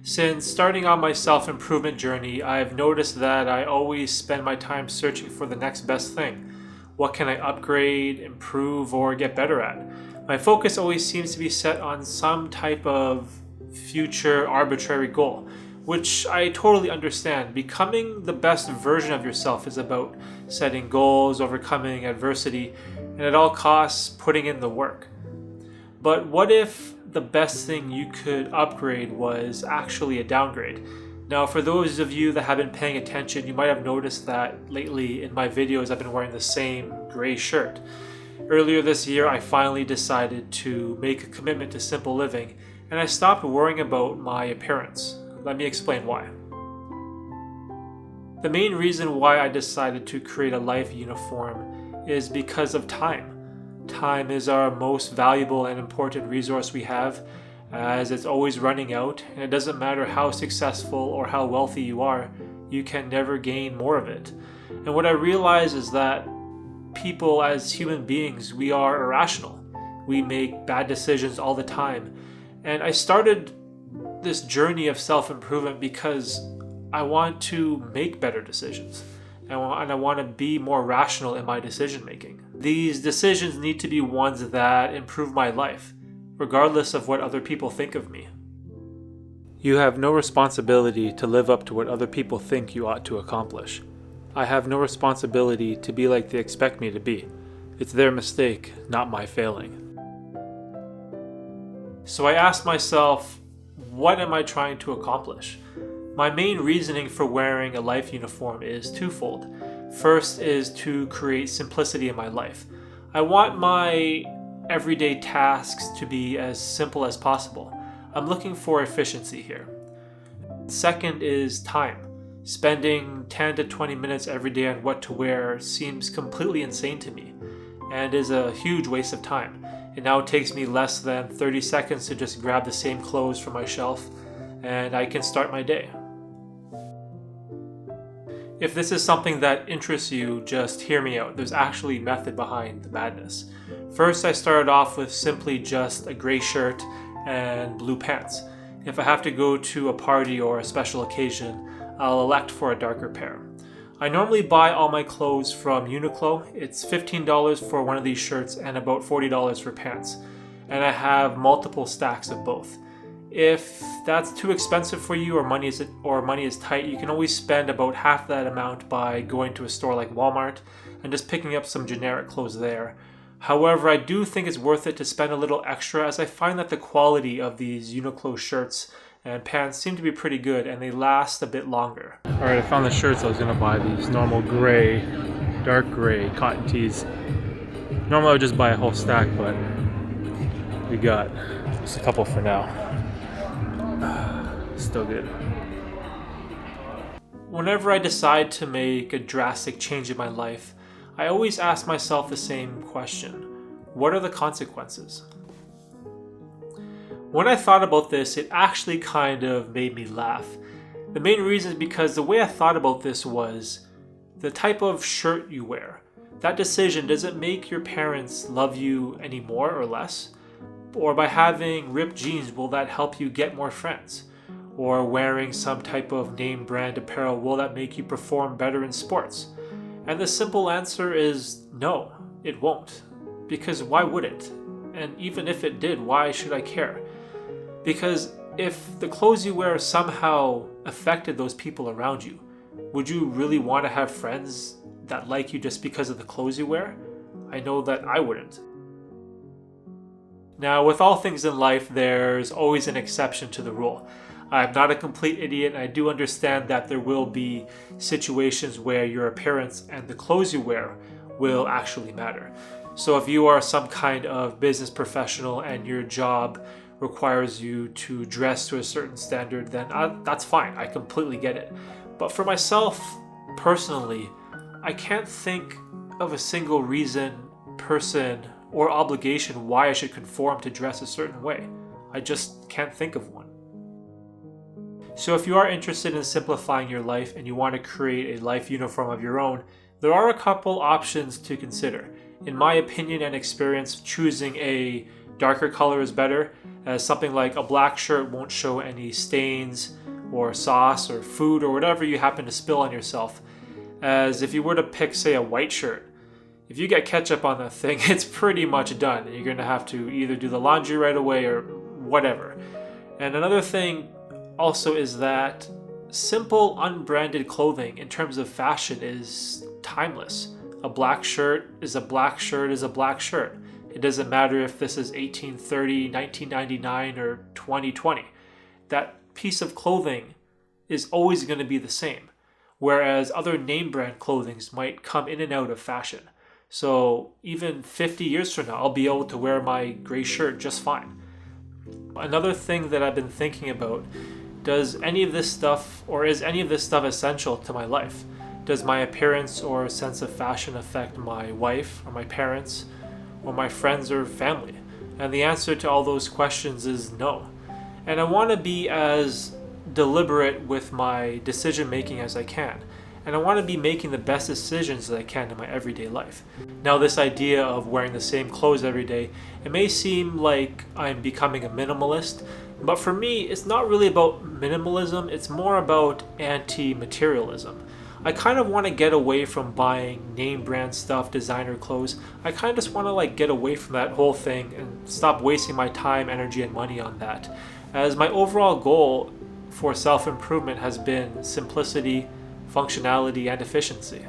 Since starting on my self-improvement journey, I've noticed that I always spend my time searching for the next best thing. What can I upgrade, improve, or get better at? My focus always seems to be set on some type of future arbitrary goal, which I totally understand. Becoming the best version of yourself is about setting goals, overcoming adversity, and at all costs putting in the work. But what if the best thing you could upgrade was actually a downgrade? Now, for those of you that have been paying attention, you might have noticed that lately in my videos I've been wearing the same gray shirt. Earlier this year, I finally decided to make a commitment to simple living, and I stopped worrying about my appearance. Let me explain why. The main reason why I decided to create a life uniform is because of time. Time is our most valuable and important resource we have, as it's always running out, and it doesn't matter how successful or how wealthy you are, you can never gain more of it. And what I realize is that people, as human beings, we are irrational. We make bad decisions all the time. And I started this journey of self-improvement because I want to make better decisions. And I want to be more rational in my decision making. These decisions need to be ones that improve my life, regardless of what other people think of me. You have no responsibility to live up to what other people think you ought to accomplish. I have no responsibility to be like they expect me to be. It's their mistake, not my failing. So I asked myself, what am I trying to accomplish? My main reasoning for wearing a life uniform is twofold. First is to create simplicity in my life. I want my everyday tasks to be as simple as possible. I'm looking for efficiency here. Second is time. Spending 10 to 20 minutes every day on what to wear seems completely insane to me and is a huge waste of time. It now takes me less than 30 seconds to just grab the same clothes from my shelf and I can start my day. If this is something that interests you, just hear me out. There's actually method behind the madness. First, I started off with simply just a gray shirt and blue pants. If I have to go to a party or a special occasion, I'll elect for a darker pair. I normally buy all my clothes from Uniqlo. It's $15 for one of these shirts and about $40 for pants. And I have multiple stacks of both. If that's too expensive for you or money is tight, you can always spend about half that amount by going to a store like Walmart and just picking up some generic clothes there. However, I do think it's worth it to spend a little extra, as I find that the quality of these Uniqlo shirts and pants seem to be pretty good and they last a bit longer. Alright, I found the shirts I was going to buy, these normal gray, dark gray cotton tees. Normally I would just buy a whole stack, but we got just a couple for now. Still good. Whenever I decide to make a drastic change in my life, I always ask myself the same question. What are the consequences? When I thought about this, it actually kind of made me laugh. The main reason is because the way I thought about this was the type of shirt you wear. That decision, does it make your parents love you any more or less? Or by having ripped jeans, will that help you get more friends? Or wearing some type of name brand apparel, will that make you perform better in sports? And the simple answer is no, it won't. Because why would it? And even if it did, why should I care? Because if the clothes you wear somehow affected those people around you, would you really want to have friends that like you just because of the clothes you wear? I know that I wouldn't. Now, with all things in life, there's always an exception to the rule. I'm not a complete idiot, and I do understand that there will be situations where your appearance and the clothes you wear will actually matter. So if you are some kind of business professional and your job requires you to dress to a certain standard, then that's fine. I completely get it. But for myself, personally, I can't think of a single reason, person, or obligation why I should conform to dress a certain way. I just can't think of one. So if you are interested in simplifying your life and you want to create a life uniform of your own, there are a couple options to consider. In my opinion and experience, choosing a darker color is better, as something like a black shirt won't show any stains or sauce or food or whatever you happen to spill on yourself. As if you were to pick, say, a white shirt, if you get ketchup on that thing, it's pretty much done. You're going to have to either do the laundry right away or whatever. And another thing also is that simple, unbranded clothing in terms of fashion is timeless. A black shirt is a black shirt is a black shirt. It doesn't matter if this is 1830, 1999, or 2020. That piece of clothing is always going to be the same, whereas other name brand clothings might come in and out of fashion. So even 50 years from now, I'll be able to wear my gray shirt just fine. Another thing that I've been thinking about, is any of this stuff essential to my life? Does my appearance or sense of fashion affect my wife or my parents or my friends or family? And the answer to all those questions is no. And I want to be as deliberate with my decision making as I can. And I want to be making the best decisions that I can in my everyday life. Now, this idea of wearing the same clothes every day, it may seem like I'm becoming a minimalist, but for me, it's not really about minimalism, it's more about anti-materialism. I kind of want to get away from buying name brand stuff, designer clothes. I kind of just want to get away from that whole thing and stop wasting my time, energy, and money on that. As my overall goal for self-improvement has been simplicity, functionality, and efficiency.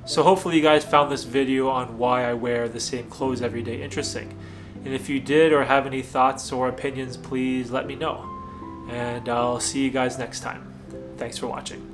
So hopefully you guys found this video on why I wear the same clothes every day interesting. And if you did or have any thoughts or opinions, please let me know. And I'll see you guys next time. Thanks for watching.